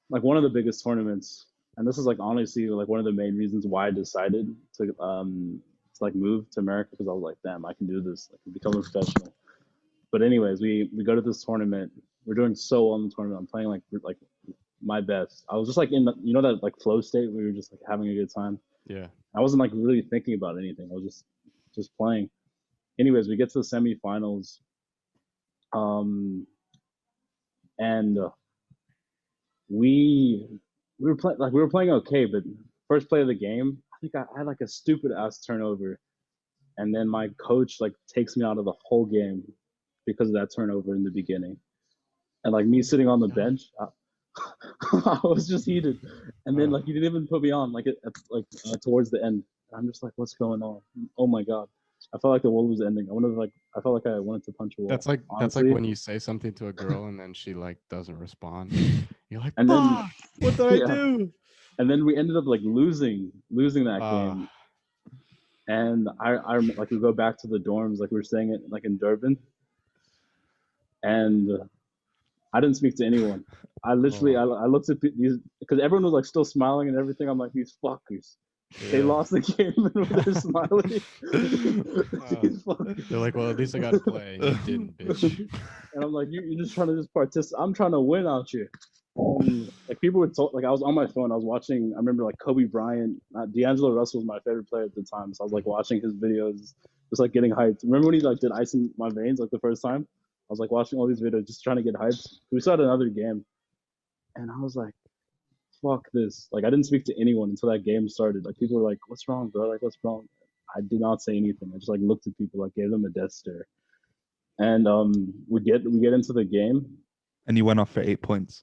S1: one of the biggest tournaments, and this is like honestly like one of the main reasons why I decided to like move to America, because I was like, damn, I can do this. I can become a professional. But anyways, we go to this tournament. We're doing so well in the tournament. I'm playing like my best. I was just like in the, that like flow state where you're just like having a good time.
S2: yeah.
S1: I wasn't like really thinking about anything. I was just playing. Anyways, we get to the semifinals, and we were playing okay, but first play of the game, I think I had like a stupid ass turnover, and then my coach like takes me out of the whole game because of that turnover in the beginning, and like me sitting on the bench, I was just heated, and then like he didn't even put me on towards the end. I'm just like, what's going on? Oh my god. I felt like the world was ending. I felt like I wanted to punch a wall.
S2: That's like
S1: honestly.
S2: when you say something to a girl and then she like doesn't respond. You're like,
S1: And then-
S2: "Fuck, what did I
S1: Yeah.
S2: do?"
S1: And then we ended up like losing that
S2: Ah.
S1: game. And I like we go back to the dorms, like we were staying in Durban. And I didn't speak to anyone. I literally I looked at these, because everyone was like still smiling and everything. I'm like, these fuckers. They
S2: Yeah.
S1: lost the game and they're smiling. These fuckers.
S2: They're like, well, at least I got to play. You didn't, bitch.
S1: And I'm like, you're just trying to just participate. I'm trying to win out here. Like people would talk, like I was on my phone. I was watching. I remember like Kobe Bryant, D'Angelo Russell was my favorite player at the time. So I was like watching his videos, just like getting hyped. Remember when he like did ice in my veins like the first time? I was like watching all these videos, just trying to get hyped. We saw another game, and I was like, fuck this. Like I didn't speak to anyone until that game started. Like people were like, what's wrong, bro? Like what's wrong? I did not say anything. I just like looked at people, like gave them a death stare. And we get into the game.
S3: And you went off for 8 points.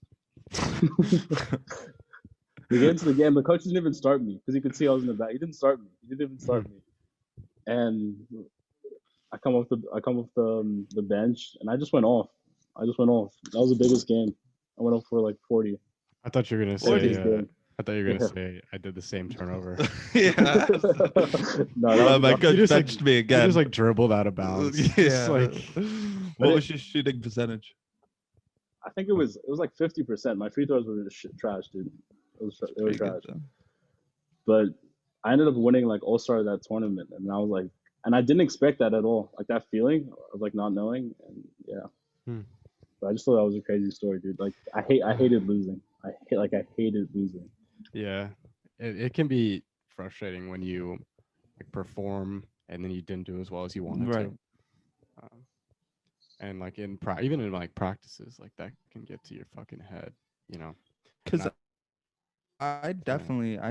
S1: We get into the game. The coach didn't even start me because he could see I was in the back. He didn't start me. He didn't even start me. And I come off the bench, and I just went off. That was the biggest game. I went off for like 40.
S2: I thought you were gonna
S1: Biggest
S2: say.
S1: game.
S2: I thought you were gonna say I did the same turnover.
S3: Yeah.
S1: No,
S3: My coach
S2: You just, like,
S3: benched me
S2: You
S3: again.
S2: just like dribbled out of bounds.
S3: Yeah.
S2: It's like,
S3: What was your shooting percentage?
S1: I think it was like 50%. My free throws were trash, dude. They were
S3: Pretty
S1: trash.
S3: good, though.
S1: But I ended up winning like All-Star that tournament, and I was like, and I didn't expect that at all. Like that feeling of like not knowing, and yeah.
S2: Hmm.
S1: But I just thought that was a crazy story, dude. Like I hated losing. I hated losing.
S2: yeah, it can be frustrating when you like perform and then you didn't do as well as you wanted
S3: Right.
S2: to. And like even in like practices, like that can get to your fucking head, you know.
S3: Because I'd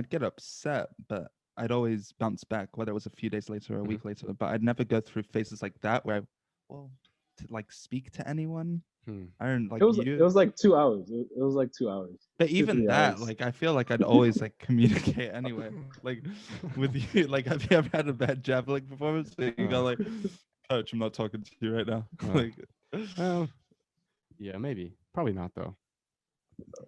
S3: get upset, but I'd always bounce back, whether it was a few days later or a week later. But I'd never go through phases like that where to like speak to anyone. I don't like
S1: It was like 2 hours. It was like 2 hours.
S3: But even
S1: 3
S3: that,
S1: hours.
S3: like, I feel like I'd always like communicate anyway. Like with you, like, have you ever had a bad Javelin performance? So you go like, coach, I'm not talking to you right now. Like,
S2: yeah, maybe, probably not though.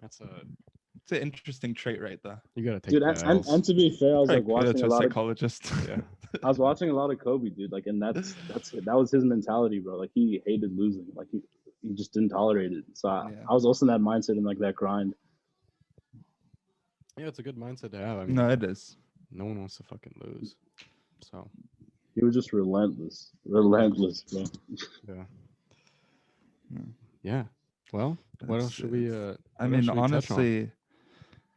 S2: It's
S3: an interesting trait right there.
S2: You gotta take
S1: Dude,
S2: that.
S1: and to be fair, I was like
S3: Probably go
S1: watching
S3: to
S1: a
S3: a
S1: lot of.
S3: psychologist.
S2: Yeah.
S1: I was watching a lot of Kobe, dude. Like, and that was his mentality, bro. Like, he hated losing. Like, he just didn't tolerate it. So I was also in that mindset and like that grind.
S2: Yeah, it's a good mindset to have. I mean,
S3: No, it is.
S2: no one wants to fucking lose. So
S1: He was just relentless, bro.
S2: Yeah.
S3: Yeah.
S2: Yeah. Well, what else
S3: That's-
S2: should we?
S3: I
S2: what
S3: mean,
S2: else should we touch on?
S3: honestly,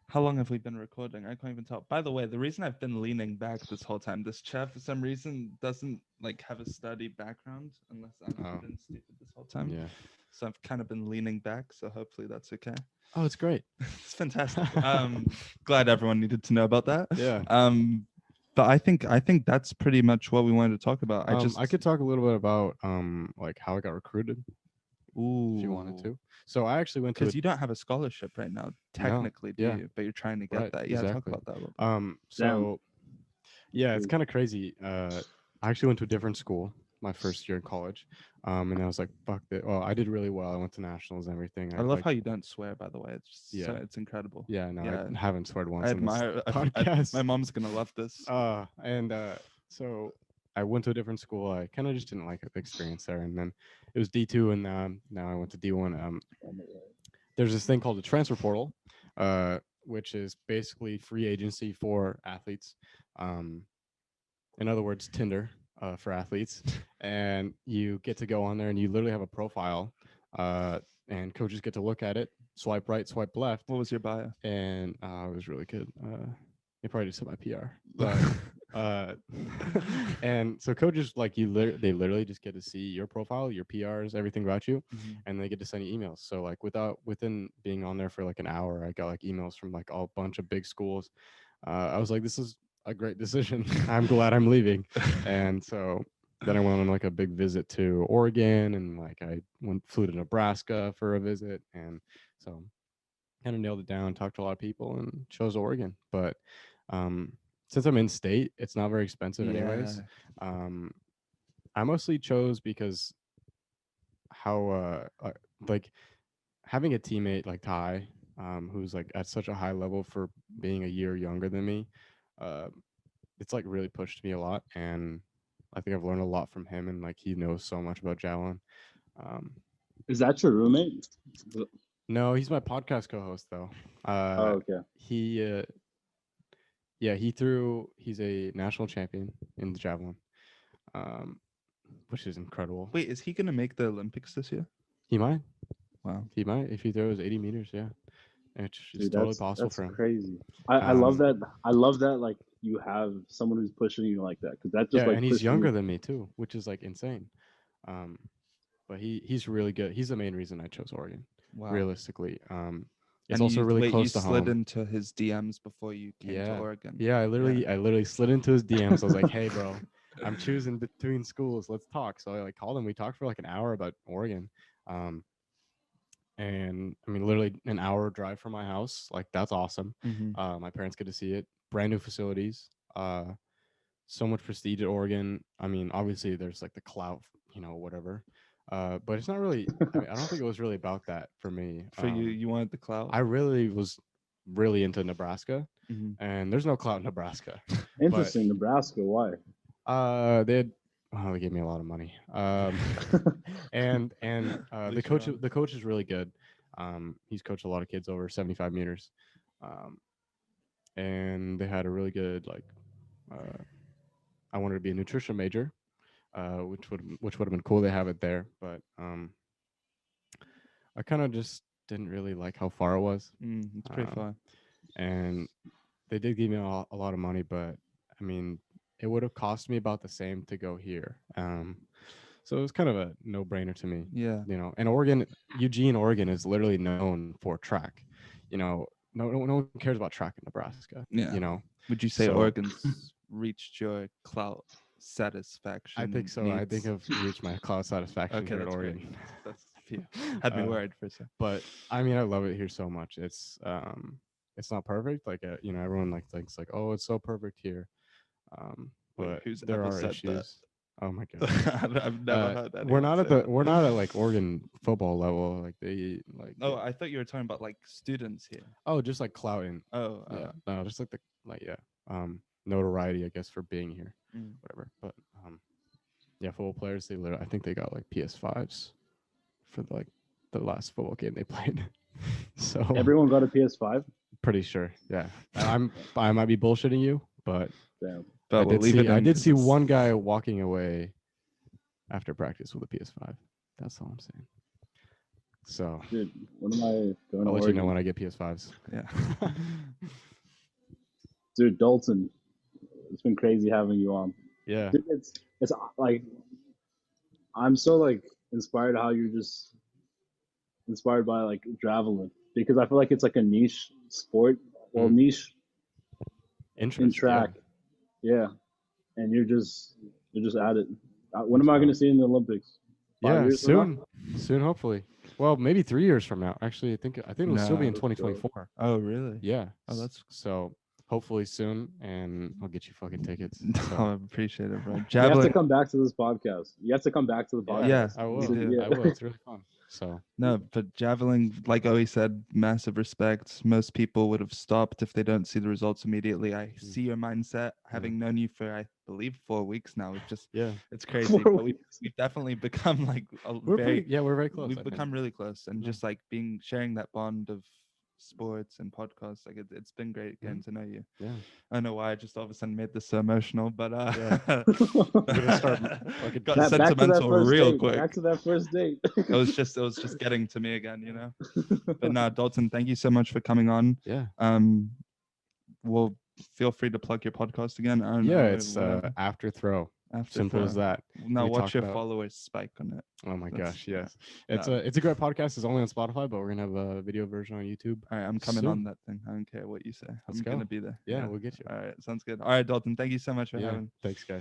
S3: how long have we been recording? I can't even tell. By the way, the reason I've been leaning back this whole time, this chair for some reason doesn't like have a study background unless I've
S2: Oh.
S3: been stupid this whole time.
S2: Yeah.
S3: So I've kind of been leaning back. So hopefully that's okay.
S2: Oh, it's great.
S3: It's fantastic. Glad everyone needed to know about that.
S2: Yeah.
S3: But I think that's pretty much what we wanted to talk about.
S2: I could talk a little bit about like how I got recruited
S3: ooh,
S2: if you wanted to. So I actually went to
S3: because you don't have a scholarship right now, technically, do
S2: yeah.
S3: you? But you're trying to get
S2: Right,
S3: that. Yeah,
S2: exactly.
S3: talk about that a little bit.
S2: So yeah, it's kind of crazy. I actually went to a different school my first year in college. And I was like, fuck it. Well, I did really well. I went to nationals and everything.
S3: I love how you don't swear, by the way. It's just
S2: Yeah.
S3: it's incredible.
S2: Yeah, no,
S3: Yeah.
S2: I haven't sweared once
S3: I
S2: in this
S3: admire
S2: podcast.
S3: my mom's gonna love this.
S2: So I went to a different school. I kind of just didn't like the experience there. And then it was D2, and now I went to D1. There's this thing called the transfer portal, which is basically free agency for athletes. In other words, Tinder for athletes. And you get to go on there, and you literally have a profile, and coaches get to look at it, swipe right, swipe left.
S3: What was your bio?
S2: And it was really good. They probably just hit my PR, but and so coaches like they literally just get to see your profile, your PRs, everything about you, and they get to send you emails. So like within being on there for like an hour, I got like emails from like a bunch of big schools. I was like, this is a great decision. I'm glad I'm leaving. And so then I went on like a big visit to Oregon, and like I flew to Nebraska for a visit, and so kind of nailed it down, talked to a lot of people, and chose Oregon. But since I'm in state, it's not very expensive anyways. I mostly chose because how like having a teammate like Ty, who's like at such a high level for being a year younger than me, it's like really pushed me a lot, and I think I've learned a lot from him, and like he knows so much about Javelin.
S1: Is that your roommate?
S2: No, he's my podcast co-host though.
S1: Okay.
S2: He's a national champion in the javelin, which is incredible.
S3: Wait, is he gonna make the Olympics this year?
S2: He might.
S3: Wow.
S2: He might if he throws 80 meters. Yeah, it's totally possible for him.
S1: That's crazy. I love that. I love that. Like you have someone who's pushing you like that, because that just like
S2: and he's younger than me too, which is like insane. But he's really good. He's the main reason I chose Oregon.
S3: Wow.
S2: Realistically, it's
S3: And
S2: also really close
S3: you
S2: to
S3: slid
S2: home.
S3: into his DMs before you came to Oregon.
S2: Yeah, I literally slid into his DMs. I was like, hey, bro, I'm choosing between schools. Let's talk. So I like called him. We talked for like an hour about Oregon. And I mean, literally an hour drive from my house. Like that's awesome. My parents get to see it. Brand new facilities. So much prestige at Oregon. I mean, obviously there's like the clout, whatever. But it's not really. I don't think it was really about that for me.
S3: For you wanted the clout.
S2: I really was really into Nebraska, and there's no clout in Nebraska.
S1: Interesting. Nebraska. Why?
S2: They gave me a lot of money. And the coach is really good. He's coached a lot of kids over 75 meters. And they had a really good I wanted to be a nutrition major, which would have been cool. They have it there, but I kind of just didn't really like how far it was.
S3: It's pretty far.
S2: And they did give me a lot of money, but I mean, it would have cost me about the same to go here. So it was kind of a no-brainer to me.
S3: Yeah.
S2: And Eugene, Oregon is literally known for track. No one cares about track in Nebraska.
S3: Yeah. Would you say Oregon's reached your clout satisfaction?
S2: I think so.
S3: needs?
S2: I think I've reached my clout satisfaction here at Oregon.
S3: That's had me worried for a second.
S2: But I mean, I love it here so much. It's not perfect. Like everyone thinks like, oh, it's so perfect here. But there are issues. That? Oh my god!
S3: I've never heard that.
S2: We're not at like Oregon football level. Like they like.
S3: Oh, I thought you were talking about like students here.
S2: Oh, just like clouting.
S3: Oh,
S2: yeah. No, just notoriety, I guess, for being here, whatever. But football players, I think they got like PS5s for like the last football game they played. So
S1: everyone got a PS5.
S2: Pretty sure, yeah. I might be bullshitting you, but
S1: damn.
S3: but we'll leave it.
S2: I
S3: in
S2: did
S3: 'cause
S2: see
S3: it's-
S2: one guy walking away after practice with a PS5. That's all I'm saying. So
S1: Dude, when am I going to
S2: I'll let you know
S1: Oregon?
S2: when I get PS5s.
S3: Yeah.
S1: Dude, Dalton, it's been crazy having you on.
S2: Yeah.
S1: Dude, it's like I'm so like inspired how you're just inspired by like Javelin because I feel like it's like a niche sport. Well, niche
S2: Interest.
S1: in track. Yeah. And you're just at it. When am I going to see you in the Olympics? 5
S2: Yeah,
S1: years from now?
S2: soon, hopefully. Well, maybe 3 years from now. Actually, I think it'll still be in
S3: No.
S2: 2024.
S3: Oh, really?
S2: Yeah.
S3: Oh, that's
S2: so hopefully soon, and I'll get you fucking tickets. So.
S3: I appreciate it, bro.
S1: You have to
S3: Javelin.
S1: come back to this podcast. You have to come back to the podcast.
S3: Yeah,
S2: I will.
S3: we do.
S2: I will. It's really fun. So
S3: No, but Javelin, like Owie said, massive respect. Most people would have stopped if they don't see the results immediately. I see your mindset. Having known you for, I believe, 4 weeks now, it's crazy.
S1: 4
S3: But
S1: weeks.
S3: we've definitely become like
S2: we're very close.
S3: We've
S2: I think.
S3: become really close, and
S2: Yeah.
S3: just like sharing that bond of sports and podcasts, like it's been great getting to know you.
S2: Yeah.
S3: I don't know why I just all of a sudden made this so emotional, but
S2: We're gonna start fucking
S3: got
S1: Back to that
S3: sentimental
S1: first
S3: real
S1: date.
S3: quick.
S1: Back to that first date.
S3: It was just getting to me again, you know. But no, Dalton, thank you so much for coming on.
S2: Yeah.
S3: Well, feel free to plug your podcast again. I don't
S2: Yeah.
S3: know,
S2: It's
S3: whatever.
S2: After Throw.
S3: After
S2: Simple as
S3: throw.
S2: that.
S3: Now
S2: we
S3: watch
S2: talk
S3: your
S2: about-
S3: followers spike on it.
S2: Oh my
S3: That's-
S2: gosh, yes.
S3: No.
S2: It's a great podcast. It's only on Spotify, but we're gonna have a video version on YouTube.
S3: All right, I'm coming
S2: Soon.
S3: on that thing. I don't care what you say.
S2: Let's
S3: I'm
S2: go.
S3: gonna be there.
S2: Yeah, we'll get you.
S3: All right, sounds good. All right, Dalton, thank you so much for
S2: Yeah.
S3: having.
S2: Thanks, guys.